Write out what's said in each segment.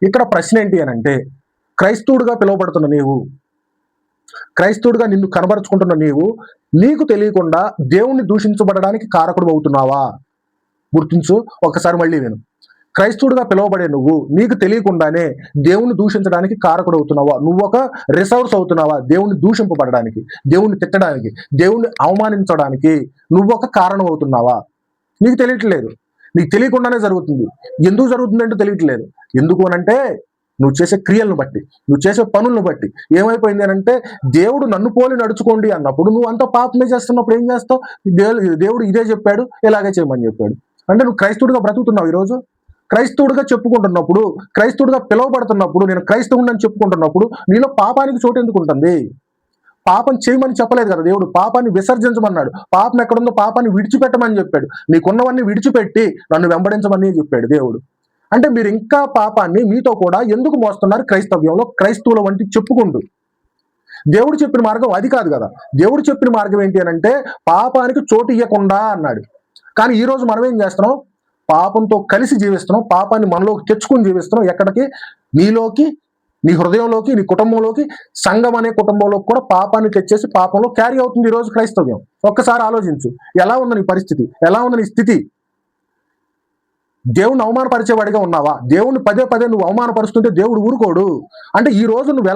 ఇక్కడ ప్రశ్న ఏంటి అని అంటే, క్రైస్తవుడిగా పిలువబడుతున్న నీవు, క్రైస్తవుడిగా నిన్ను కనబరుచుకుంటున్న నీవు, నీకు తెలియకుండా దేవుణ్ణి దూషించబడడానికి కారకుడు అవుతున్నావా? గుర్తించు. ఒకసారి మళ్ళీ నేను, క్రైస్తవుడిగా పిలువబడే నువ్వు నీకు తెలియకుండానే దేవుణ్ణి దూషించడానికి కారకుడు అవుతున్నావా? నువ్వు ఒక రిసోర్స్ అవుతున్నావా దేవుణ్ణి దూషింపబడడానికి, దేవుణ్ణి తిట్టడానికి, దేవుణ్ణి అవమానించడానికి నువ్వు ఒక కారణం అవుతున్నావా? నీకు తెలియట్లేదు. నీకు తెలియకుండానే జరుగుతుంది. ఎందుకు జరుగుతుందంటే తెలియట్లేదు. ఎందుకు అనంటే నువ్వు చేసే క్రియలను బట్టి, నువ్వు చేసే పనులను బట్టి ఏమైపోయింది అనంటే, దేవుడు నన్ను పోలి నడుచుకోండి అన్నప్పుడు నువ్వు అంతా పాపమే చేస్తున్నప్పుడు ఏం చేస్తావు? దేవుడు ఇదే చెప్పాడు, ఇలాగే చేయమని చెప్పాడు. అంటే నువ్వు క్రైస్తవుడిగా బ్రతుకుతున్నావు. ఈరోజు క్రైస్తవుడిగా చెప్పుకుంటున్నప్పుడు, క్రైస్తవుడిగా పిలువబడుతున్నప్పుడు, నేను క్రైస్తవుడిని అని చెప్పుకుంటున్నప్పుడు నీలో పాపానికి చోటు ఎందుకు ఉంటుంది? పాపం చేయమని చెప్పలేదు కదా దేవుడు, పాపాన్ని విసర్జించమన్నాడు. పాపం ఎక్కడుందో పాపాన్ని విడిచిపెట్టమని చెప్పాడు. నీకున్నవన్నీ విడిచిపెట్టి నన్ను వెంబడించమని చెప్పాడు దేవుడు. అంటే మీరు ఇంకా పాపాన్ని మీతో కూడా ఎందుకు మోస్తున్నారు? క్రైస్తవ్యంలో క్రైస్తవుల వంటి చెప్పుకుంటూ. దేవుడు చెప్పిన మార్గం అది కాదు కదా. దేవుడు చెప్పిన మార్గం ఏంటి అని అంటే, పాపానికి చోటు ఇవ్వకుండా అన్నాడు. కానీ ఈ రోజు మనం ఏం చేస్తున్నాం? పాపంతో కలిసి జీవిస్తున్నాం, పాపాన్ని మనలోకి తెచ్చుకుని జీవిస్తున్నాం. ఎక్కడికి? నీలోకి, నీ హృదయంలోకి, నీ కుటుంబంలోకి, సంఘం అనే కుటుంబంలోకి కూడా పాపాన్ని తెచ్చేసి పాపంలో క్యారీ అవుతుంది ఈరోజు క్రైస్తవ్యం. ఒక్కసారి ఆలోచించు, ఎలా ఉంది నీ పరిస్థితి, ఎలా ఉంది నీ స్థితి? దేవుణ్ణి అవమానపరిచేవాడిగా ఉన్నావా? దేవుణ్ణి పదే పదే నువ్వు అవమానపరుస్తుంటే దేవుడు ఊరుకోడు. అంటే ఈ రోజు నువ్వు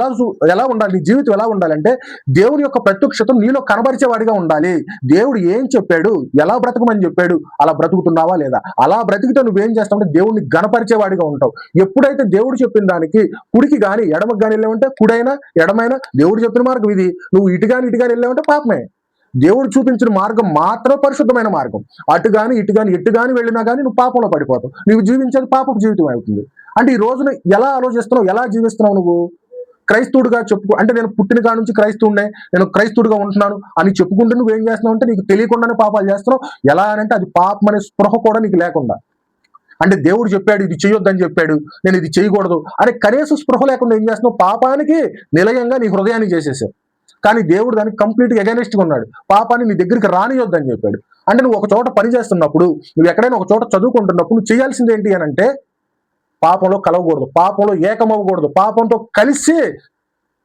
ఎలా ఉండాలి? నీ జీవితం ఎలా ఉండాలంటే, దేవుని యొక్క ప్రత్యక్షత నీలో కనబరిచేవాడిగా ఉండాలి. దేవుడు ఏం చెప్పాడు, ఎలా బ్రతకమని చెప్పాడు, అలా బ్రతుకుతున్నావా లేదా? అలా బ్రతికితే నువ్వేం చేస్తావు అంటే దేవుణ్ణి గణపరిచేవాడిగా ఉంటావు. ఎప్పుడైతే దేవుడు చెప్పిన దానికి కుడికి కానీ ఎడమకి కానీ వెళ్ళావంటే, కుడైనా ఎడమైనా దేవుడు చెప్పిన మార్గం ఇది, నువ్వు ఇటు కానీ వెళ్ళావంటే పాపమే. దేవుడు చూపించిన మార్గం మాత్రమే పరిశుద్ధమైన మార్గం. అటు గాని ఇటు గాని ఎటు గాని వెళ్ళినా కానీ నువ్వు పాపంలో పడిపోతావు. నువ్వు జీవించేది పాపపు జీవితం అవుతుంది. అంటే ఈ రోజున ఎలా ఆలోచిస్తున్నావు, ఎలా జీవిస్తున్నావు నువ్వు? క్రైస్తవుడిగా చెప్పుకో అంటే, నేను పుట్టిన కాడ నుంచి క్రైస్తవుడే, నేను క్రైస్తవుడిగా ఉంటున్నాను అని చెప్పుకుంటూ నువ్వేం చేస్తున్నావు అంటే, నీకు తెలియకుండానే పాపాలు చేస్తున్నావు. ఎలా అంటే అది పాపం అనే స్పృహ కూడా నీకు లేకుండా. అంటే దేవుడు చెప్పాడు ఇది చేయొద్దని చెప్పాడు, నేను ఇది చేయకూడదు అనే కనీస స్పృహ లేకుండా ఏం చేస్తున్నావు? పాపానికి నిలయంగా నీ హృదయాన్ని చేసేసావు. కానీ దేవుడు దానికి కంప్లీట్గా ఎగైనెస్ట్గా ఉన్నాడు. పాపాన్ని నీ దగ్గరికి రానియొద్దని చెప్పాడు. అంటే నువ్వు ఒక చోట పని చేస్తున్నప్పుడు, నువ్వు ఎక్కడైనా ఒక చోట చదువుకుంటున్నప్పుడు నువ్వు చేయాల్సింది ఏంటి అని అంటే, పాపంలో కలవకూడదు, పాపంలో ఏకమవ్వకూడదు, పాపంతో కలిసి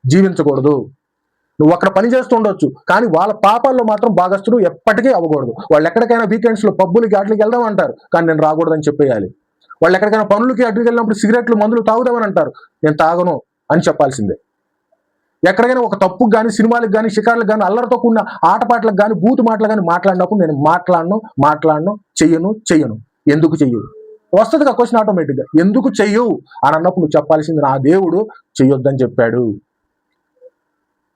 జీవించకూడదు. నువ్వు అక్కడ పని చేస్తూ ఉండొచ్చు, కానీ వాళ్ళ పాపాల్లో మాత్రం భాగస్థుడు ఎప్పటికీ అవ్వకూడదు. వాళ్ళు ఎక్కడికైనా వీకెండ్స్లో పబ్బులకి అట్లకి వెళ్దాం అంటారు, కానీ నేను రాకూడదని చెప్పేయాలి. వాళ్ళు ఎక్కడికైనా పనులకి అట్లకి వెళ్ళినప్పుడు సిగరెట్లు మందులు తాగుదామని అంటారు, నేను తాగను అని చెప్పాల్సిందే. ఎక్కడికైనా ఒక తప్పుకు కానీ, సినిమాలకు కానీ, షికార్లకు కానీ, అల్లరితో కూడిన ఆటపాటలకు కానీ, బూతు మాటలు కానీ మాట్లాడినప్పుడు నేను మాట్లాడను, చెయ్యను. ఎందుకు చెయ్యవు? వస్తుంది కదా క్వశ్చన్ ఆటోమేటిక్గా. ఎందుకు చెయ్యవు అని అన్నప్పుడు నువ్వు చెప్పాల్సింది, నా దేవుడు చెయ్యొద్దని చెప్పాడు,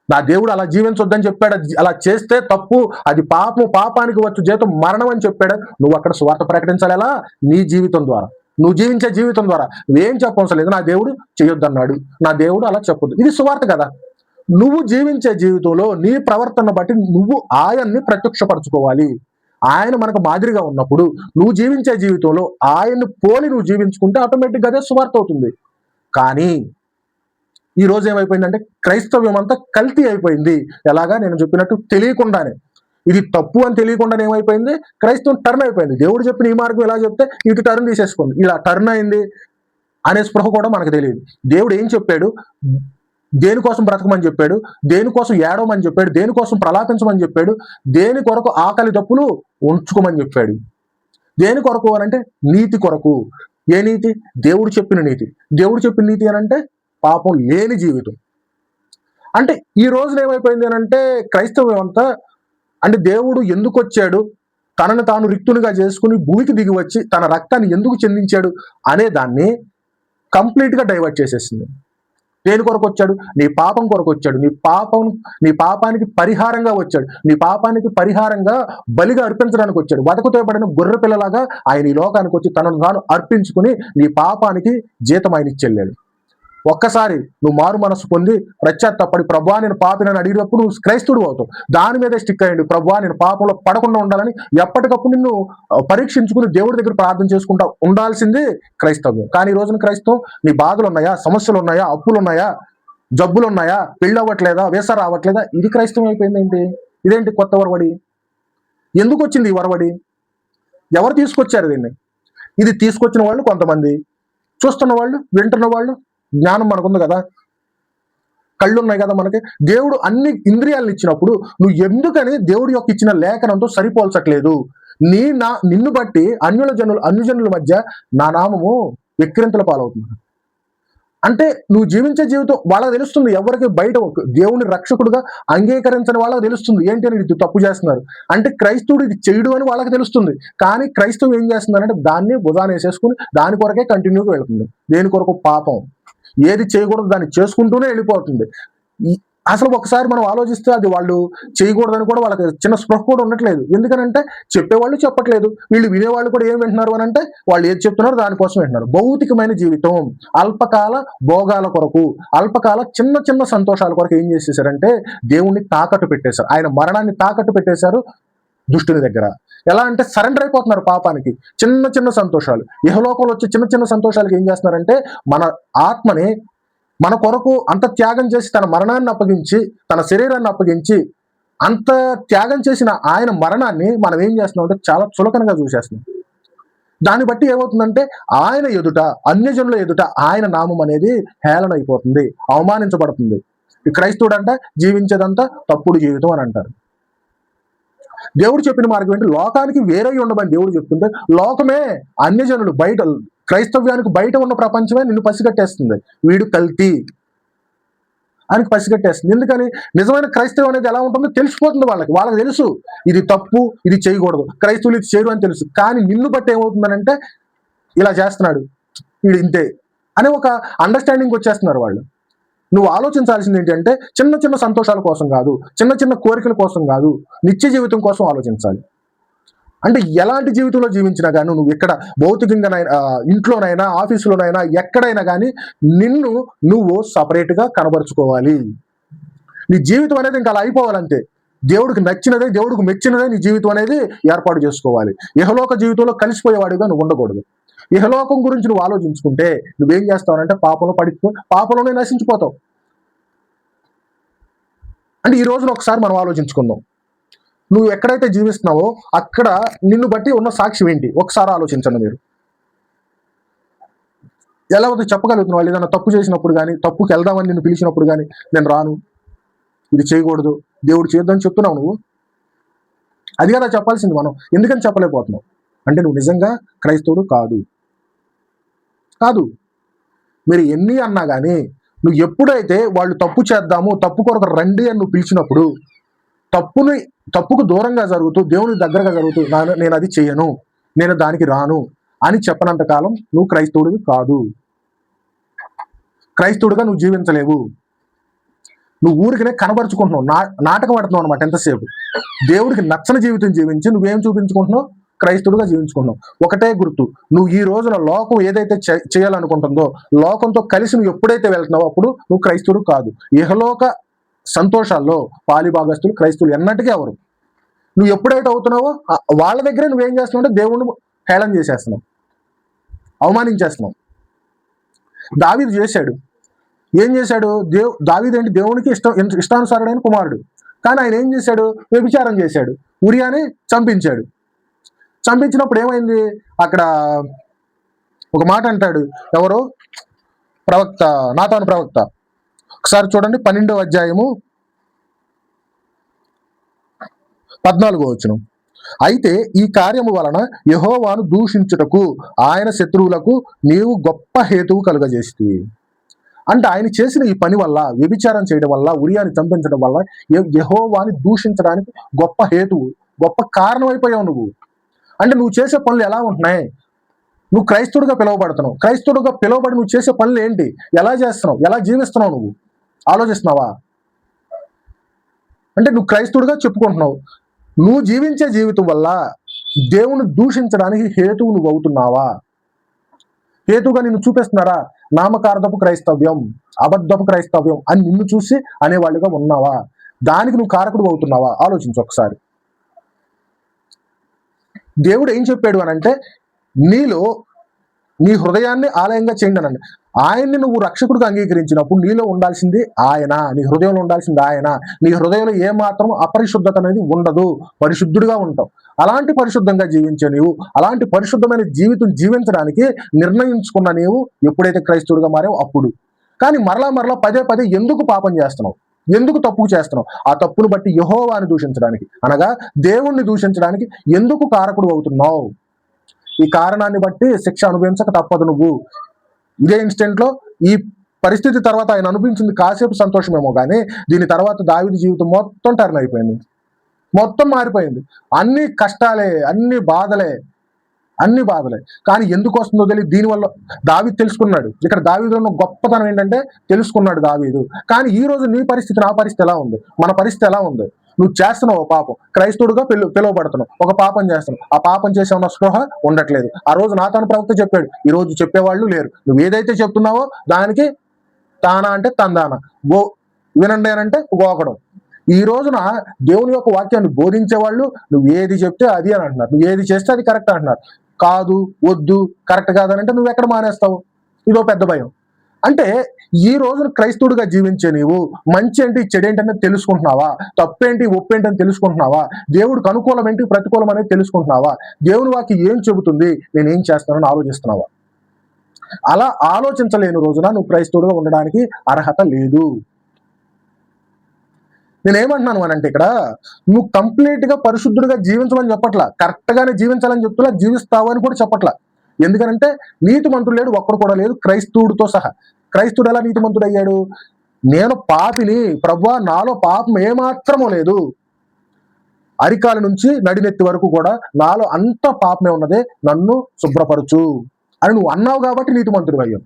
నా దేవుడు అలా జీవించొద్దని చెప్పాడు, అలా చేస్తే తప్పు, అది పాపం, పాపానికి వచ్చు జీతం మరణం అని చెప్పాడు. నువ్వు అక్కడ స్వార్థ ప్రకటించాలి. ఎలా? నీ జీవితం ద్వారా, నువ్వు జీవించే జీవితం ద్వారా. నువ్వేం చెప్పవసరం లేదు, నా దేవుడు చెయ్యొద్దన్నాడు, నా దేవుడు అలా చెప్పొద్దు. ఇది సువార్త కదా. నువ్వు జీవించే జీవితంలో నీ ప్రవర్తన బట్టి నువ్వు ఆయన్ని ప్రత్యక్షపరచుకోవాలి. ఆయన మనకు మాదిరిగా ఉన్నప్పుడు నువ్వు జీవించే జీవితంలో ఆయన్ని పోలి నువ్వు జీవించుకుంటే ఆటోమేటిక్గా అదే సువార్త అవుతుంది. కానీ ఈ రోజు ఏమైపోయిందంటే, క్రైస్తవ్యం అంతా కల్తీ అయిపోయింది. ఎలాగా? నేను చెప్పినట్టు తెలియకుండానే, ఇది తప్పు అని తెలియకుండానే ఏమైపోయింది? క్రైస్తవం టర్న్ అయిపోయింది. దేవుడు చెప్పిన ఈ మార్గం ఎలా చెప్తే ఇటు టర్న్ తీసేసుకుంది, ఇలా టర్న్ అయింది అనే స్పృహ కూడా మనకు తెలియదు. దేవుడు ఏం చెప్పాడు, దేనికోసం బ్రతకమని చెప్పాడు, దేనికోసం ఏడవమని చెప్పాడు, దేనికోసం ప్రలాపించమని చెప్పాడు, దేని కొరకు ఆకలి దప్పులు ఉంచుకోమని చెప్పాడు. దేని కొరకు అనంటే నీతి కొరకు. ఏ నీతి? దేవుడు చెప్పిన నీతి. దేవుడు చెప్పిన నీతి అనంటే పాపం లేని జీవితం. అంటే ఈ రోజున ఏమైపోయింది అనంటే, క్రైస్తవం అంతా అంటే దేవుడు ఎందుకు వచ్చాడు, తనను తాను రిక్తునిగా చేసుకుని భూమికి దిగి వచ్చి తన రక్తాన్ని ఎందుకు చెందించాడు అనే దాన్ని కంప్లీట్గా డైవర్ట్ చేసేసింది. దేని కొరకు వచ్చాడు? నీ పాపం కొరకు వచ్చాడు. నీ పాపానికి పరిహారంగా వచ్చాడు. నీ పాపానికి పరిహారంగా బలిగా అర్పించడానికి వచ్చాడు. వదకుతోయబడిన గొర్రె పిల్లలాగా ఆయన ఈ లోకానికి వచ్చి తనను తాను అర్పించుకుని నీ పాపానికి జీతం ఆయన ఇచ్చెళ్ళాడు. ఒక్కసారి నువ్వు మారు మనసు పొంది ప్రత్యాత్తపడి ప్రభువా నేను పాపినని అడిగినప్పుడు నువ్వు క్రైస్తవుడు అవుతావు. దాని మీదే స్టిక్ అయ్యండి, ప్రభువా నేను పాపంలో పడకుండా ఉండాలని ఎప్పటికప్పుడు నిన్ను పరీక్షించుకుని దేవుడి దగ్గర ప్రార్థన చేసుకుంటా ఉండాల్సింది క్రైస్తవ్యం. కానీ ఈ రోజున క్రైస్తవం, నీ బాధలు ఉన్నాయా, సమస్యలు ఉన్నాయా, అప్పులు ఉన్నాయా, జబ్బులు ఉన్నాయా, పెళ్ళి అవ్వట్లేదా, వేసా రావట్లేదా, ఇది క్రైస్తవం అయిపోయింది. ఏంటి ఇదేంటి కొత్త వరవడి? ఎందుకు వచ్చింది ఈ వరవడి? ఎవరు తీసుకొచ్చారు దీన్ని? ఇది తీసుకొచ్చిన వాళ్ళు కొంతమంది, చూస్తున్న వాళ్ళు, వింటున్న వాళ్ళు, జ్ఞానం మనకుంది కదా, కళ్ళు ఉన్నాయి కదా మనకి. దేవుడు అన్ని ఇంద్రియాలను ఇచ్చినప్పుడు నువ్వు ఎందుకని దేవుడి యొక్క ఇచ్చిన లేఖనంతో సరిపోల్చట్లేదు? నిన్ను బట్టి అన్యజనుల మధ్య నా నామము వెక్కిరింతల పాలవుతుంది. అంటే నువ్వు జీవించే జీవితం వాళ్ళకి తెలుస్తుంది. ఎవరికి బయట దేవుని రక్షకుడుగా అంగీకరించని వాళ్ళకి తెలుస్తుంది ఏంటి అని ఇది తప్పు చేస్తున్నారు అంటే. క్రైస్తవుడు ఇది చేయడు అని వాళ్ళకి తెలుస్తుంది. కానీ క్రైస్తవం ఏం చేస్తున్నారంటే దాన్ని భుజాన్ని వేసేసుకుని దాని కొరకే కంటిన్యూగా వెళ్తుంది. దేని కొరకు? పాపం. ఏది చేయకూడదు దాన్ని చేసుకుంటూనే వెళ్ళిపోతుంది. అసలు ఒకసారి మనం ఆలోచిస్తే అది వాళ్ళు చేయకూడదని కూడా వాళ్ళకి చిన్న స్పృహ కూడా ఉండట్లేదు. ఎందుకనంటే చెప్పేవాళ్ళు చెప్పట్లేదు, వీళ్ళు వినేవాళ్ళు కూడా ఏం వింటున్నారు అని అంటే వాళ్ళు ఏది చెప్తున్నారు దానికోసం వింటున్నారు. భౌతికమైన జీవితం, అల్పకాల భోగాల కొరకు, అల్పకాల చిన్న చిన్న సంతోషాల కొరకు ఏం చేసేసారంటే దేవుణ్ణి తాకట్టు పెట్టేశారు. ఆయన మరణాన్ని తాకట్టు పెట్టేశారు దుష్టుని దగ్గర. ఎలా అంటే సరెండర్ అయిపోతున్నారు పాపానికి. చిన్న చిన్న సంతోషాలు, ఇహలోకంలో వచ్చే చిన్న చిన్న సంతోషాలకి ఏం చేస్తున్నారంటే మన ఆత్మని మన కొరకు అంత త్యాగం చేసి తన మరణాన్ని అప్పగించి, తన శరీరాన్ని అప్పగించి అంత త్యాగం చేసిన ఆయన మరణాన్ని మనం ఏం చేస్తున్నాం అంటే చాలా చులకనగా చూసేస్తున్నాం. దాన్ని బట్టి ఏమవుతుందంటే ఆయన ఎదుట, అన్యజనుల ఎదుట ఆయన నామం అనేది హేళన అయిపోతుంది, అవమానించబడుతుంది. ఈ క్రైస్తవుడు అంట జీవించేదంతా తప్పుడు జీవితం అని అంటారు. దేవుడు చెప్పిన మార్గం ఏంటి? లోకానికి వేరే ఉండమని దేవుడు చెప్తుంటే లోకమే, అన్యజనులు, బయట క్రైస్తవ్యానికి బయట ఉన్న ప్రపంచమే నిన్ను పసిగట్టేస్తుంది. వీడు కల్తీ అని పసిగట్టేస్తుంది. ఎందుకని? నిజమైన క్రైస్తవం అనేది ఎలా ఉంటుందో తెలిసిపోతుంది వాళ్ళకి తెలుసు ఇది తప్పు, ఇది చేయకూడదు, క్రైస్తవులు ఇది చేయరు అని తెలుసు. కానీ నిన్ను బట్టి ఏమవుతుందనంటే ఇలా చేస్తున్నాడు వీడు ఇంతే అనే ఒక అండర్స్టాండింగ్ వచ్చేస్తున్నారు వాళ్ళు. నువ్వు ఆలోచించాల్సింది ఏంటంటే చిన్న చిన్న సంతోషాల కోసం కాదు, చిన్న చిన్న కోరికల కోసం కాదు, నిత్య జీవితం కోసం ఆలోచించాలి. అంటే ఎలాంటి జీవితంలో జీవించినా కానీ నువ్వు ఇక్కడ భౌతికంగానైనా, ఇంట్లోనైనా, ఆఫీసులోనైనా, ఎక్కడైనా కానీ నిన్ను నువ్వు సపరేట్గా కనబరుచుకోవాలి. నీ జీవితం అనేది ఇంకా అలా అయిపోవాలంతే. దేవుడికి నచ్చినదే, దేవుడికి మెచ్చినదే నీ జీవితం అనేది ఏర్పాటు చేసుకోవాలి. ఇహలోక జీవితంలో కలిసిపోయేవాడిగా నువ్వు ఉండకూడదు. ఇహలోకం గురించి నువ్వు ఆలోచించుకుంటే నువ్వేం చేస్తావు అంటే పాపంలో పడిపో, పాపంలోనే నశించిపోతావు. అంటే ఈ రోజున ఒకసారి మనం ఆలోచించుకుందాం. నువ్వు ఎక్కడైతే జీవిస్తున్నావో అక్కడ నిన్ను బట్టి ఉన్న సాక్ష్యం ఏంటి ఒకసారి ఆలోచించండి మీరు. ఎలా అవుతుంది చెప్పగలుగుతున్నావు? వాళ్ళు ఏదైనా తప్పు చేసినప్పుడు కానీ, తప్పుకి వెళ్దామని నిన్ను పిలిచినప్పుడు కానీ నేను రాను, ఇది చేయకూడదు, దేవుడు చేయొద్దని చెప్తున్నావు నువ్వు. అది కదా చెప్పాల్సింది మనం. ఎందుకని చెప్పలేకపోతున్నావు అంటే నువ్వు నిజంగా క్రైస్తవుడు కాదు. మీరు ఎన్ని అన్నా కానీ నువ్వు ఎప్పుడైతే వాళ్ళు తప్పు చేద్దాము, తప్పు కొరకు రండి అని నువ్వు పిలిచినప్పుడు తప్పుకు దూరంగా జరుగుతూ దేవునికి దగ్గరగా జరుగుతూ నేను అది చెయ్యను, నేను దానికి రాను అని చెప్పనంత కాలం నువ్వు క్రైస్తవుడివి కాదు. క్రైస్తవుడిగా నువ్వు జీవించలేవు. నువ్వు ఊరికనే కనబరుచుకుంటున్నావు, నాటకం ఆడుతున్నావు అనమాట. ఎంతసేపు దేవుడికి నచ్చని జీవితం జీవించి నువ్వేం చూపించుకుంటున్నావు? క్రైస్తవుడిగా జీవించుకుంటున్నావు. ఒకటే గుర్తు, నువ్వు ఈ రోజున లోకం ఏదైతే చేయాలనుకుంటుందో లోకంతో కలిసి నువ్వు ఎప్పుడైతే వెళ్తున్నావో అప్పుడు నువ్వు క్రైస్తవుడు కాదు. ఇహలోక సంతోషాల్లో పాలిభాగస్తులు క్రైస్తవులు ఎన్నటికీ ఎవరు. నువ్వు ఎప్పుడైతే అవుతున్నావో వాళ్ళ దగ్గరే నువ్వేం చేస్తున్నావు అంటే దేవుణ్ణి హేళన చేసేస్తున్నావు, అవమానించేస్తున్నావు. దావీదు చేశాడు. ఏం చేశాడు? దావీదు ఏంటి? దేవునికి ఇష్టానుసారుడైన కుమారుడు. కానీ ఆయన ఏం చేశాడు? వ్యభిచారం చేశాడు, ఉరియాని చంపించాడు. చంపించినప్పుడు ఏమైంది? అక్కడ ఒక మాట అంటాడు, ఎవరో ప్రవక్త, నాతాను ప్రవక్త. ఒకసారి చూడండి 12వ అధ్యాయము 14వ వచనం. అయితే ఈ కార్యము వలన యెహోవాను దూషించుటకు ఆయన శత్రువులకు నీవు గొప్ప హేతువు కలుగజేసితివి. అంటే ఆయన చేసిన ఈ పని వల్ల, వ్యభిచారం చేయడం వల్ల, ఉరియాని చంపించడం వల్ల యెహోవాని దూషించడానికి గొప్ప హేతువు, గొప్ప కారణం అయిపోయావు నువ్వు. అంటే నువ్వు చేసే పనులు ఎలా ఉంటున్నాయి? నువ్వు క్రైస్తవుడిగా పిలువబడుతున్నావు. క్రైస్తవుడిగా పిలువబడి నువ్వు చేసే పనులు ఏంటి? ఎలా చేస్తున్నావు? ఎలా జీవిస్తున్నావు? నువ్వు ఆలోచిస్తున్నావా? అంటే నువ్వు క్రైస్తవుడిగా చెప్పుకుంటున్నావు. నువ్వు జీవించే జీవితం వల్ల దేవుని దూషించడానికి హేతువు నువ్వు అవుతున్నావా? హేతువుగా నిన్ను చూపిస్తున్నారా? నామకార్థపు క్రైస్తవ్యం, అబద్ధపు క్రైస్తవ్యం అని నిన్ను చూసి అనేవాళ్ళుగా ఉన్నావా? దానికి నువ్వు కారకుడు అవుతున్నావా? ఆలోచించు ఒకసారి. దేవుడు ఏం చెప్పాడు అని అంటే నీలో నీ హృదయాన్ని ఆలయంగా చేయండి అనండి. ఆయన్ని నువ్వు రక్షకుడిగా అంగీకరించినప్పుడు నీలో ఉండాల్సింది ఆయన, నీ హృదయంలో ఉండాల్సింది ఆయన. నీ హృదయంలో ఏ మాత్రం అపరిశుద్ధత అనేది ఉండదు, పరిశుద్ధుడిగా ఉంటావు. అలాంటి పరిశుద్ధంగా జీవించే నీవు, అలాంటి పరిశుద్ధమైన జీవితం జీవించడానికి నిర్ణయించుకున్న నీవు ఎప్పుడైతే క్రైస్తవుడిగా మారావో అప్పుడు. కానీ మరలా పదే పదే ఎందుకు పాపం చేస్తున్నావు, ఎందుకు తప్పు చేస్తున్నావు? ఆ తప్పును బట్టి యెహోవాని దూషించడానికి, అనగా దేవుణ్ణి దూషించడానికి ఎందుకు కారకుడు అవుతున్నావు? ఈ కారణాన్ని బట్టి శిక్ష అనుభవించక తప్పదు నువ్వు. ఇదే ఇన్స్టెంట్ లో ఈ పరిస్థితి తర్వాత ఆయన అనుభవించింది కాసేపు సంతోషమేమో కానీ దీని తర్వాత దావీదు జీవితం మొత్తం టర్న్ అయిపోయింది, మొత్తం మారిపోయింది. అన్ని కష్టాలే, అన్ని బాధలే. కానీ ఎందుకు వస్తుందో తెలియదు. దీనివల్ల దావీదు తెలుసుకున్నాడు. ఇక్కడ దావీదులో ఉన్న గొప్పతనం ఏంటంటే తెలుసుకున్నాడు దావీదు. కానీ ఈ రోజు నీ పరిస్థితి, నా పరిస్థితి ఎలా ఉంది, మన పరిస్థితి ఎలా ఉంది? నువ్వు చేస్తున్నావు పాపం, క్రైస్తవుడుగా పిలువబడుతున్నావు, ఒక పాపం చేస్తున్నావు, ఆ పాపం చేసే ఉన్న స్పృహ ఉండట్లేదు. ఆ రోజు నాతాను ప్రవక్త చెప్పాడు, ఈ రోజు చెప్పేవాళ్ళు లేరు. నువ్వు ఏదైతే చెప్తున్నావో దానికి తానా అంటే తందాన, వినండి అని అంటే గోకడం. ఈ రోజున దేవుని యొక్క వాక్యాన్ని బోధించే వాళ్ళు నువ్వు ఏది చెప్తే అది అని అంటున్నారు, నువ్వు ఏది చేస్తే అది కరెక్ట్ అంటున్నారు. కాదు, వద్దు, కరెక్ట్ కాదని అంటే నువ్వు ఎక్కడ మానేస్తావు? ఇదో పెద్ద భయం. అంటే ఈ రోజున క్రైస్తవుడిగా జీవించే నీవు మంచి ఏంటి చెడు ఏంటి అనేది తెలుసుకుంటున్నావా? తప్పేంటి ఒప్పేంటి అని తెలుసుకుంటున్నావా? దేవుడికి అనుకూలం ఏంటి ప్రతికూలం అనేది తెలుసుకుంటున్నావా? దేవుని వాక్యం ఏం చెబుతుంది, నేనేం చేస్తానని ఆలోచిస్తున్నావా? అలా ఆలోచించలేని రోజున నువ్వు క్రైస్తవుడిగా ఉండడానికి అర్హత లేదు. నేనేమంటున్నాను అని అంటే, ఇక్కడ నువ్వు కంప్లీట్ గా పరిశుద్ధుడిగా జీవించమని చెప్పట్లా, కరెక్ట్ గానే జీవించాలని చెప్తున్నా, జీవిస్తావు అని కూడా చెప్పట్లా. ఎందుకంటే నీతిమంతుడు లేడు, ఒక్కడు కూడా లేదు, క్రైస్తవుడితో సహా. క్రైస్తవుడు ఎలా నీతిమంతుడు అయ్యాడు? నేను పాపిని ప్రభువా, నాలో పాపం ఏమాత్రమూ లేదు, అరికాల నుంచి నడినెత్తి వరకు కూడా నాలో అంత పాపమే ఉన్నదే, నన్ను శుభ్రపరచు అని నువ్వు అన్నావు కాబట్టి నీతిమంతుడు అయ్యావు.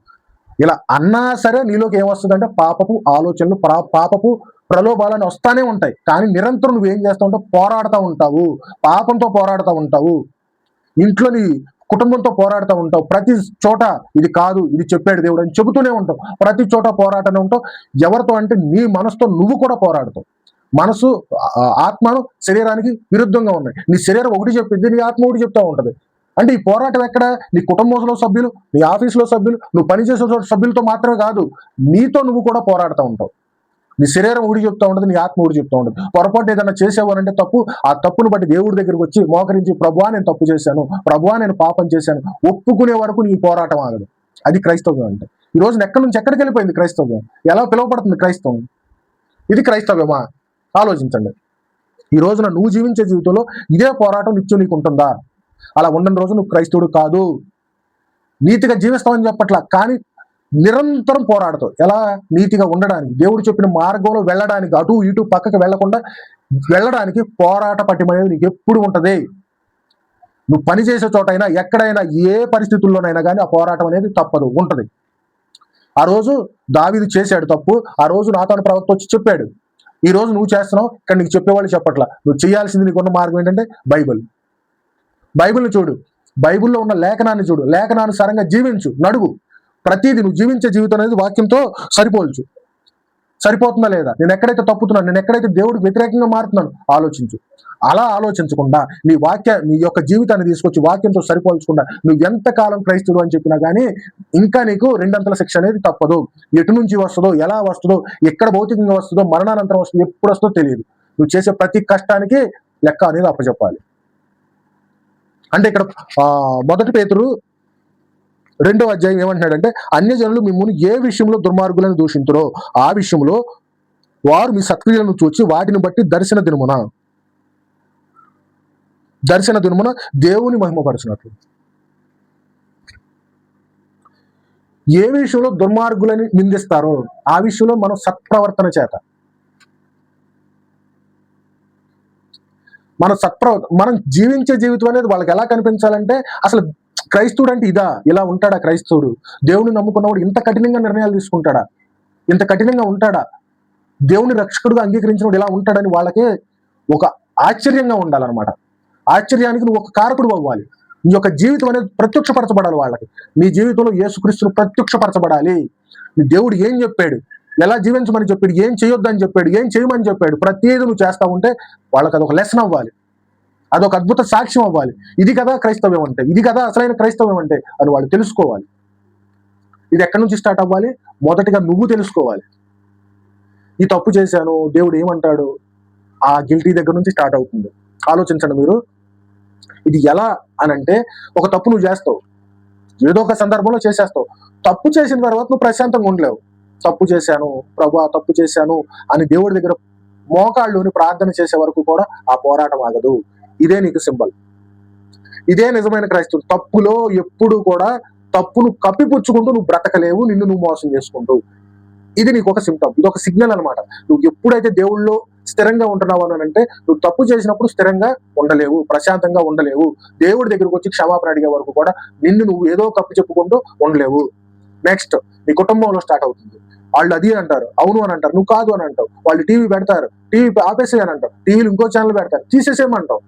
ఇలా అన్నా సరే నీలోకి ఏమొస్తుందంటే పాపపు ఆలోచనలు, పాపపు ప్రలోభాలని వస్తానే ఉంటాయి. కానీ నిరంతరం నువ్వేం చేస్తూ ఉంటావు? పోరాడుతూ ఉంటావు, పాపంతో పోరాడుతూ ఉంటావు, ఇంట్లో నీ కుటుంబంతో పోరాడుతూ ఉంటావు. ప్రతి చోట ఇది కాదు, ఇది చెప్పాడు దేవుడు అని చెబుతూనే ఉంటావు, ప్రతి చోట పోరాటనే ఉంటావు. ఎవరితో అంటే నీ మనసుతో నువ్వు కూడా పోరాడుతావు. మనసు ఆత్మను శరీరానికి విరుద్ధంగా ఉన్నాయి. నీ శరీరం ఒకటి చెప్పింది, నీ ఆత్మ ఒకటి చెప్తా ఉంటది. అంటే ఈ పోరాటం ఎక్కడ? నీ కుటుంబంలో సభ్యులు, నీ ఆఫీసులో సభ్యులు, నువ్వు పనిచేసే సభ్యులతో మాత్రమే కాదు, నీతో నువ్వు కూడా పోరాడుతూ ఉంటావు. నీ శరీరం ఊడి చెప్తా ఉంటుంది, నీ ఆత్మ ఊడి చెప్తా ఉంటుంది. పొరపాటు ఏదైనా చేసేవారంటే తప్పు, ఆ తప్పును బట్టి దేవుడి దగ్గరికి వచ్చి మోకరించి ప్రభువా నేను తప్పు చేశాను, ప్రభువా నేను పాపం చేశాను ఒప్పుకునే వరకు నీ పోరాటం ఆగదు. అది క్రైస్తవ్యం అంటే. ఈ రోజున ఎక్కడి నుంచి ఎక్కడికి వెళ్ళిపోయింది క్రైస్తవ్యం? ఎలా పిలువబడుతుంది క్రైస్తవం? ఇది క్రైస్తవ్యమా? ఆలోచించండి. ఈ రోజున నువ్వు జీవించే జీవితంలో ఇదే పోరాటం నిత్యం నీకు ఉంటుందా? అలా ఉండని రోజు నువ్వు క్రైస్తవుడు కాదు. నీతిగా జీవిస్తావని చెప్పట్లా, కానీ నిరంతరం పోరాడుతావు. ఎలా? నీతిగా ఉండడానికి, దేవుడు చెప్పిన మార్గంలో వెళ్ళడానికి, అటు ఇటు పక్కకి వెళ్లకుండా వెళ్ళడానికి పోరాట పటిమ అనేది నీకు ఎప్పుడు ఉంటది. నువ్వు పని చేసే చోటైనా, ఎక్కడైనా, ఏ పరిస్థితుల్లోనైనా కానీ ఆ పోరాటం అనేది తప్పదు, ఉంటది. ఆ రోజు దావీదు చేశాడు తప్పు, ఆ రోజు నాతాను ప్రవక్త వచ్చి చెప్పాడు. ఈ రోజు నువ్వు చేస్తున్నావు, ఇక్కడ నీకు చెప్పేవాళ్ళు చెప్పట్లా. నువ్వు చేయాల్సింది, నీకున్న మార్గం ఏంటంటే బైబిల్ని చూడు, బైబిల్లో ఉన్న లేఖనాన్ని చూడు, లేఖనానుసారంగా జీవించు, నడువు. ప్రతిదీ నువ్వు జీవించే జీవితం అనేది వాక్యంతో సరిపోల్చు. సరిపోతుందా లేదా? నేను ఎక్కడైతే తప్పుతున్నాను, నేను ఎక్కడైతే దేవుడికి వ్యతిరేకంగా మారుతున్నాను ఆలోచించు. అలా ఆలోచించకుండా నీ యొక్క జీవితాన్ని తీసుకొచ్చి వాక్యంతో సరిపోల్చకుండా నువ్వు ఎంతకాలం క్రైస్తవుడు అని చెప్పినా కానీ ఇంకా నీకు రెండంతల శిక్ష అనేది తప్పదు. ఎటు నుంచి వస్తుందో, ఎలా వస్తుందో, ఎక్కడ భౌతికంగా వస్తుందో, మరణానంతరం వస్తుందో, ఎప్పుడు వస్తుందో తెలియదు. నువ్వు చేసే ప్రతి కష్టానికి లెక్క అనేది అప్పచెప్పాలి. అంటే ఇక్కడ 1 పేతురు 2వ అధ్యాయం ఏమంటున్నాడంటే, అన్యజనులు మిమ్మును ఏ విషయంలో దుర్మార్గులను దూషింతురో ఆ విషయంలో వారు మీ సత్క్రియలను చూచి వాటిని బట్టి దర్శన దినమున దేవుని మహిమపరచినట్లు. ఏ విషయంలో దుర్మార్గులని నిందిస్తారో ఆ విషయంలో మనం సత్ప్రవర్తన చేత, మనం జీవించే జీవితం అనేది వాళ్ళకి ఎలా కనిపించాలంటే, అసలు క్రైస్తవుడు అంటే ఇదా? ఇలా ఉంటాడా క్రైస్తవుడు? దేవుని నమ్ముకున్నవాడు ఇంత కఠినంగా నిర్ణయాలు తీసుకుంటాడా? ఇంత కఠినంగా ఉంటాడా? దేవుని రక్షకుడుగా అంగీకరించినవాడు ఇలా ఉంటాడని వాళ్ళకి ఒక ఆశ్చర్యంగా ఉండాలన్నమాట. ఆశ్చర్యానికి నువ్వు ఒక కారకుడు అవ్వాలి. నీ యొక్క జీవితం అనేది ప్రత్యక్షపరచబడాలి వాళ్ళకి. నీ జీవితంలో యేసుక్రీస్తును ప్రత్యక్షపరచబడాలి. నీ దేవుడు ఏం చెప్పాడు, ఎలా జీవించమని చెప్పాడు, ఏం చేయొద్దని చెప్పాడు, ఏం చేయమని చెప్పాడు, ప్రతిదీ నువ్వు చేస్తా ఉంటే వాళ్ళకి అదొక లెసన్ అవ్వాలి, అదొక అద్భుత సాక్ష్యం అవ్వాలి. ఇది కదా క్రైస్తవ్యం అంటే, ఇది కదా అసలైన క్రైస్తవ్యం అంటే అని వాళ్ళు తెలుసుకోవాలి. ఇది ఎక్కడి నుంచి స్టార్ట్ అవ్వాలి? మొదటిగా నువ్వు తెలుసుకోవాలి. ఈ తప్పు చేశాను, దేవుడు ఏమంటాడు? ఆ గిల్టీ దగ్గర నుంచి స్టార్ట్ అవుతుంది. ఆలోచించండి మీరు. ఇది ఎలా అనంటే, ఒక తప్పు నువ్వు చేస్తావు, ఏదో ఒక సందర్భంలో చేసేస్తావు. తప్పు చేసిన తర్వాత నువ్వు ప్రశాంతంగా ఉండలేవు. తప్పు చేశాను ప్రభా, తప్పు చేశాను అని దేవుడి దగ్గర మోకాళ్ళుని ప్రార్థన చేసే వరకు కూడా ఆ పోరాటం ఆగదు. ఇదే నీకు సింబల్. ఇదే నిజమైన క్రైస్తవుడు. తప్పులో ఎప్పుడు కూడా తప్పును కప్పిపుచ్చుకుంటూ నువ్వు బ్రతకలేవు, నిన్ను నువ్వు మోసం చేసుకుంటూ. ఇది నీకు ఒక సిమ్టమ్, ఇది ఒక సిగ్నల్ అనమాట. నువ్వు ఎప్పుడైతే దేవుళ్ళో స్థిరంగా ఉంటున్నావు అని అంటే, నువ్వు తప్పు చేసినప్పుడు స్థిరంగా ఉండలేవు, ప్రశాంతంగా ఉండలేవు. దేవుడి దగ్గరకు వచ్చి క్షమాపణ అడిగే వరకు కూడా నిన్ను నువ్వు ఏదో కప్పు చెప్పుకుంటూ ఉండలేవు. నెక్స్ట్, నీ కుటుంబంలో స్టార్ట్ అవుతుంది. వాళ్ళు అది అంటారు, అవును అని అంటారు, నువ్వు కాదు అని అంటావు. వాళ్ళు టీవీ పెడతారు, టీవీ ఆపేసే అని అంటావు. టీవీలు ఇంకో ఛానల్ పెడతారు, తీసేసేయమంటావు.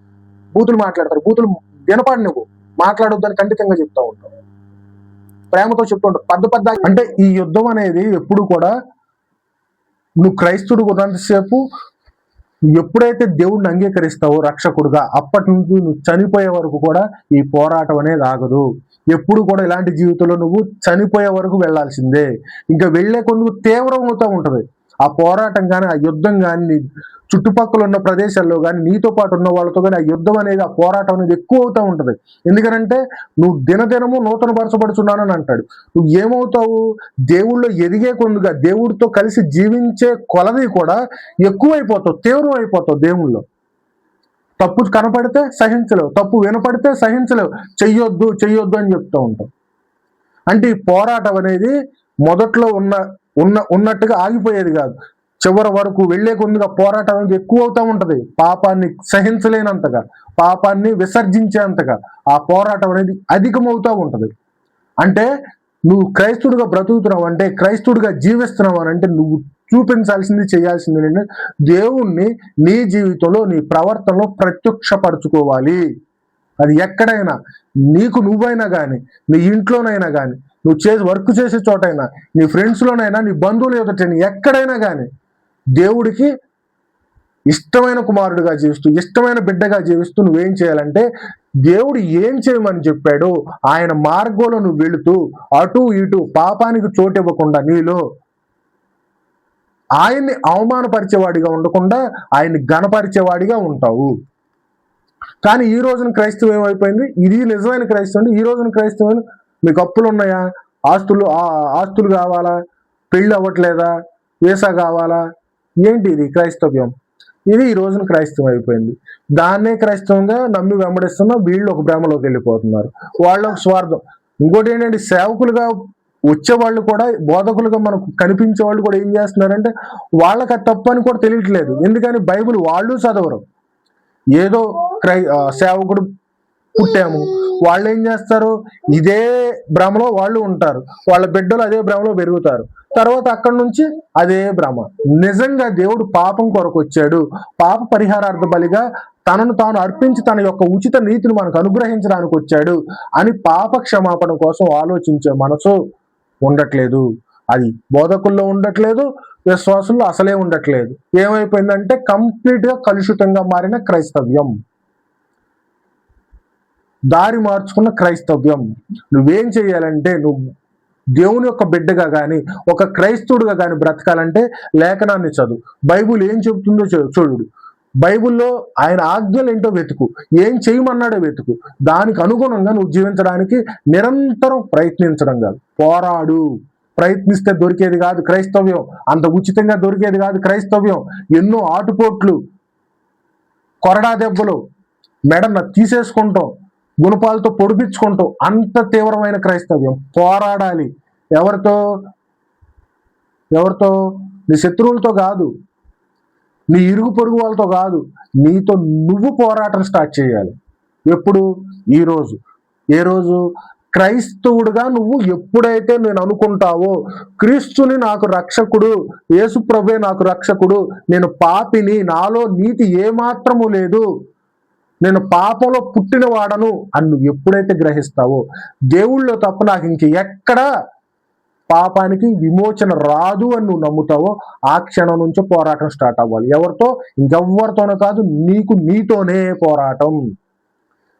బూతులు మాట్లాడతారు, బూతులు వినపాడు, నువ్వు మాట్లాడొద్దని ఖండితంగా చెప్తా ఉంటావు. ప్రేమతో చెప్తూ ఉంటావు పెద్ద అంటే ఈ యుద్ధం అనేది ఎప్పుడు కూడా నువ్వు క్రైస్తవుడు ఉన్నంతసేపు, ఎప్పుడైతే దేవుడిని అంగీకరిస్తావో రక్షకుడుగా, అప్పటి నుంచి నువ్వు చనిపోయే వరకు కూడా ఈ పోరాటం అనేది ఆగదు. ఎప్పుడు కూడా ఇలాంటి జీవితంలో నువ్వు చనిపోయే వరకు వెళ్లాల్సిందే. ఇంకా వెళ్లే కొన్ని తీవ్రం అవుతూ ఉంటది ఆ పోరాటం కానీ, ఆ యుద్ధం కానీ, చుట్టుపక్కల ఉన్న ప్రదేశాల్లో కానీ, నీతో పాటు ఉన్న వాళ్ళతో కానీ ఆ యుద్ధం అనేది, ఆ పోరాటం అనేది ఎక్కువ అవుతూ ఉంటది. ఎందుకంటే నువ్వు దినదినము నూతన పరచబడుతున్నానని అంటాడు. నువ్వు ఏమవుతావు? దేవుళ్ళో ఎదిగే కొద్దిగా, దేవుడితో కలిసి జీవించే కొలది కూడా ఎక్కువైపోతావు, తీవ్రం అయిపోతావు దేవుళ్ళో. తప్పు కనపడితే సహించలేవు, తప్పు వినపడితే సహించలేవు, చెయ్యొద్దు అని చెప్తూ ఉంటాం. అంటే ఈ పోరాటం అనేది మొదట్లో ఉన్నట్టుగా ఆగిపోయేది కాదు. చివరి వరకు వెళ్లే కొద్దిగా పోరాటం అనేది ఎక్కువ అవుతూ ఉంటది. పాపాన్ని సహించలేనంతగా, పాపాన్ని విసర్జించేంతగా ఆ పోరాటం అనేది అధికమవుతూ ఉంటది. అంటే నువ్వు క్రైస్తవుడిగా బ్రతుకుతున్నావు అంటే, క్రైస్తవుడిగా జీవిస్తున్నావు అని అంటే, నువ్వు చూపించాల్సింది, చేయాల్సింది ఏంటంటే, దేవుణ్ణి నీ జీవితంలో, నీ ప్రవర్తనలో ప్రత్యక్షపరచుకోవాలి. అది ఎక్కడైనా, నీకు నువ్వైనా కానీ, నీ ఇంట్లోనైనా కానీ, నువ్వు వర్క్ చేసే చోటైనా, నీ ఫ్రెండ్స్లోనైనా, నీ బంధువులు ఎదుటైనా, ఎక్కడైనా కానీ దేవుడికి ఇష్టమైన కుమారుడిగా జీవిస్తూ, ఇష్టమైన బిడ్డగా జీవిస్తూ నువ్వేం చేయాలంటే, దేవుడు ఏం చేయమని చెప్పాడో ఆయన మార్గంలో నువ్వు వెళుతూ, అటు ఇటు పాపానికి చోటు ఇవ్వకుండా, నీలో ఆయన్ని అవమానపరిచేవాడిగా ఉండకుండా ఆయన్ని గణపరిచేవాడిగా ఉంటావు. కానీ ఈ రోజున క్రైస్తవం ఏమైపోయింది? ఇది నిజమైన క్రైస్తవం. ఈ రోజున క్రైస్తవం, మీకు అప్పులు ఉన్నాయా, ఆస్తులు కావాలా, పెళ్ళి అవ్వట్లేదా, వీసా కావాలా, ఏంటి ఇది క్రైస్తవ్యం? ఇది ఈ రోజున క్రైస్తవం అయిపోయింది. దాన్నే క్రైస్తవంగా నమ్మి వెంబడిస్తున్నా వీళ్ళు ఒక భ్రమలోకి వెళ్ళిపోతున్నారు. వాళ్ళ ఒక స్వార్థం. ఇంకోటి ఏంటంటే, సేవకులుగా వచ్చేవాళ్ళు కూడా, బోధకులుగా మనకు కనిపించే వాళ్ళు కూడా ఏం చేస్తున్నారంటే, వాళ్ళకి అది తప్పు అని కూడా తెలియట్లేదు. ఎందుకని? బైబిల్ వాళ్ళు చదవరు. ఏదో సేవకుడు పుట్టాము, వాళ్ళు ఏం చేస్తారు, ఇదే భ్రమలో వాళ్ళు ఉంటారు, వాళ్ళ బిడ్డలు అదే భ్రమలో పెరుగుతారు. తర్వాత అక్కడి నుంచి అదే భ్రమ. నిజంగా దేవుడు పాపం కొరకు వచ్చాడు, పాప పరిహారార్థ బలిగా తనను తాను అర్పించి తన యొక్క ఉచిత నీతిని మనకు అనుగ్రహించడానికి వచ్చాడు అని పాప క్షమాపణ కోసం ఆలోచించే మనసు ఉండట్లేదు. అది బోధకుల్లో ఉండట్లేదు, విశ్వాసుల్లో అసలే ఉండట్లేదు. ఏమైపోయిందంటే కంప్లీట్ గా కలుషితంగా మారిన క్రైస్తవ్యం, దారి మార్చుకున్న క్రైస్తవ్యం. నువ్వేం చేయాలంటే, నువ్వు దేవుని యొక్క బిడ్డగా కానీ, ఒక క్రైస్తవుడిగా కానీ బ్రతకాలంటే లేఖనాన్ని చదువు. బైబుల్ ఏం చెబుతుందో చూడు. బైబుల్లో ఆయన ఆజ్ఞలు ఏంటో వెతుకు, ఏం చేయమన్నాడో వెతుకు. దానికి అనుగుణంగా నువ్వు జీవించడానికి నిరంతరం ప్రయత్నించడం కాదు, పోరాడు. ప్రయత్నిస్తే దొరికేది కాదు క్రైస్తవ్యం, అంత ఉచితంగా దొరికేది కాదు క్రైస్తవ్యం. ఎన్నో ఆటుపోట్లు, కొరడా దెబ్బలు, మెడన తీసేసుకుంటాం, గుణపాలతో పొడిపించుకుంటాం. అంత తీవ్రమైన క్రైస్తవ్యం. పోరాడాలి. ఎవరితో? నీ శత్రువులతో కాదు, నీ ఇరుగు పొరుగు వాళ్ళతో కాదు, నీతో నువ్వు పోరాటం స్టార్ట్ చేయాలి. ఎప్పుడు? ఈ రోజు. ఏ రోజు? క్రైస్తవుడుగా నువ్వు ఎప్పుడైతే నేను అనుకుంటావో, క్రీస్తుని నాకు రక్షకుడు, యేసు ప్రభువే నాకు రక్షకుడు, నేను పాపిని, నాలో నీతి ఏమాత్రము లేదు, నేను పాపంలో పుట్టిన వాడను అని నువ్వు ఎప్పుడైతే గ్రహిస్తావో, దేవుళ్ళో తప్ప నాకు ఇంక ఎక్కడ పాపానికి విమోచన రాదు అని నువ్వు నమ్ముతావో, ఆ క్షణం నుంచే పోరాటం స్టార్ట్ అవ్వాలి. ఎవరితో? ఇంకెవ్వరితోనో కాదు, నీతోనే పోరాటం.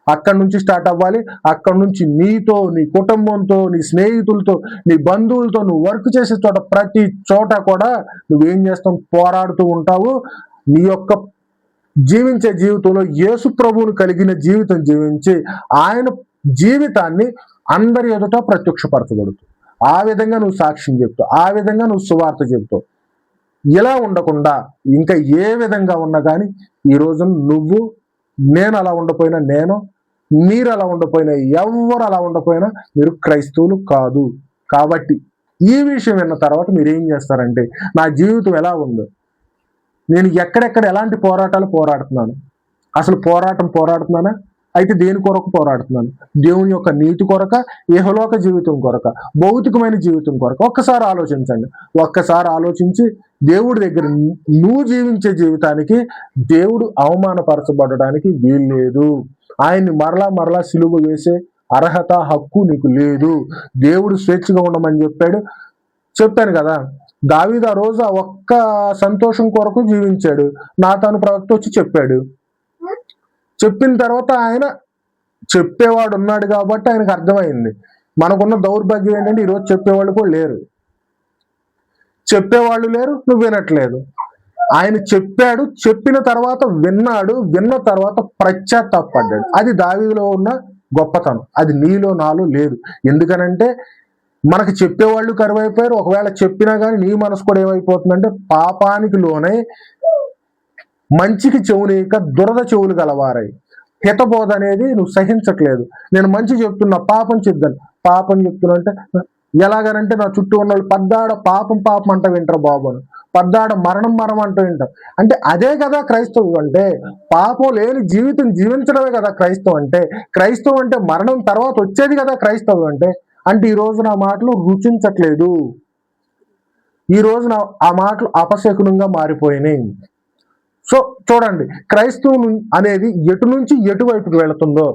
అక్కడి నుంచి స్టార్ట్ అవ్వాలి. అక్కడి నుంచి నీతో, నీ కుటుంబంతో, నీ స్నేహితులతో, నీ బంధువులతో, నువ్వు వర్క్ చేసే చోట ప్రతి చోట కూడా నువ్వేం చేస్తావు? పోరాడుతూ ఉంటావు. నీ యొక్క జీవించే జీవితంలో యేసు ప్రభువును కలిగిన జీవితం జీవించి ఆయన జీవితాన్ని అందరి ఎదుట ప్రత్యక్షపరచబడుతుంది. ఆ విధంగా నువ్వు సాక్ష్యం చెప్తావు, ఆ విధంగా నువ్వు సువార్త చెప్తావు. ఇలా ఉండకుండా ఇంకా ఏ విధంగా ఉన్నా కానీ ఈ రోజు నువ్వు, నేను అలా ఉండపోయినా, మీరు అలా ఉండపోయినా, ఎవరు అలా ఉండపోయినా మీరు క్రైస్తవులు కాదు. కాబట్టి ఈ విషయం విన్న తర్వాత మీరు ఏం చేస్తారంటే, నా జీవితం ఎలా ఉందో, నేను ఎక్కడెక్కడ ఎలాంటి పోరాటాలు పోరాడుతున్నాను, అసలు పోరాడుతున్నానా? అయితే దేని కొరకు పోరాడుతున్నాను? దేవుని యొక్క నీతి కొరక, ఇహలోక జీవితం కొరక, భౌతికమైన జీవితం కొరక? ఒక్కసారి ఆలోచించండి. ఒక్కసారి ఆలోచించి దేవుడి దగ్గర నువ్వు జీవించే జీవితానికి దేవుడు అవమానపరచబడడానికి వీల్లేదు. ఆయన్ని మరలా సిలువ వేసే అర్హత, హక్కు నీకు లేదు. దేవుడు స్వేచ్ఛగా ఉండమని చెప్పాను కదా. దావీదు ఆ రోజు ఒక్క సంతోషం కొరకు జీవించాడు. నాతాను ప్రవక్త వచ్చి చెప్పిన తర్వాత ఆయన చెప్పేవాడు ఉన్నాడు కాబట్టి ఆయనకు అర్థమైంది. మనకున్న దౌర్భాగ్యం ఏంటంటే ఈరోజు చెప్పేవాళ్ళు కూడా లేరు. చెప్పేవాళ్ళు లేరు, నువ్వు వినట్లేదు. ఆయన చెప్పాడు, చెప్పిన తర్వాత విన్న తర్వాత పశ్చాత్తాపడ్డాడు. అది దావీదులో ఉన్న గొప్పతనం. అది నీలో నాలో లేదు. ఎందుకనంటే మనకు చెప్పేవాళ్ళు కరువైపోయారు. ఒకవేళ చెప్పినా కానీ నీ మనసు కూడా ఏమైపోతుందంటే పాపానికి లోనై మంచికి చెవునీక దురద చెవులు గలవారై హితబోధ అనేది నువ్వు సహించట్లేదు. నేను మంచి చెప్తున్నా, పాపం చెప్తున్నా అంటే ఎలాగనంటే నా చుట్టూ ఉన్న వాళ్ళు పద్దాడ పాపం అంట వింటారు బాబు అని, పద్దాడ మరణం అంటూ వింటారు. అంటే అదే కదా క్రైస్తవం అంటే. పాపం లేని జీవితం జీవించడమే కదా క్రైస్తవం అంటే. క్రైస్తవం అంటే మరణం తర్వాత వచ్చేది కదా క్రైస్తవం అంటే. ఈ రోజు నా మాటలు రుచించట్లేదు. ఈ రోజు ఆ మాటలు అపశకునంగా మారిపోయినాయి. సో చూడండి, క్రైస్తవం అనేది ఎటు నుంచి ఎటువైపుకి వెళుతుందో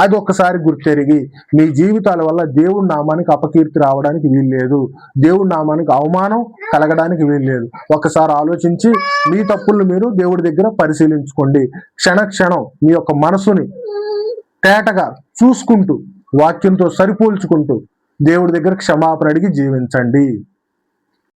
అది ఒక్కసారి గుర్తెరిగి మీ జీవితాల వల్ల దేవుడి నామానికి అపకీర్తి రావడానికి వీల్లేదు. దేవుడి నామానికి అవమానం కలగడానికి వీల్లేదు. ఒకసారి ఆలోచించి మీ తప్పులను మీరు దేవుడి దగ్గర పరిశీలించుకోండి. క్షణం మీ యొక్క మనసుని తేటగా చూసుకుంటూ, వాక్యంతో సరిపోల్చుకుంటూ దేవుడి దగ్గర క్షమాపణ అడిగి జీవించండి.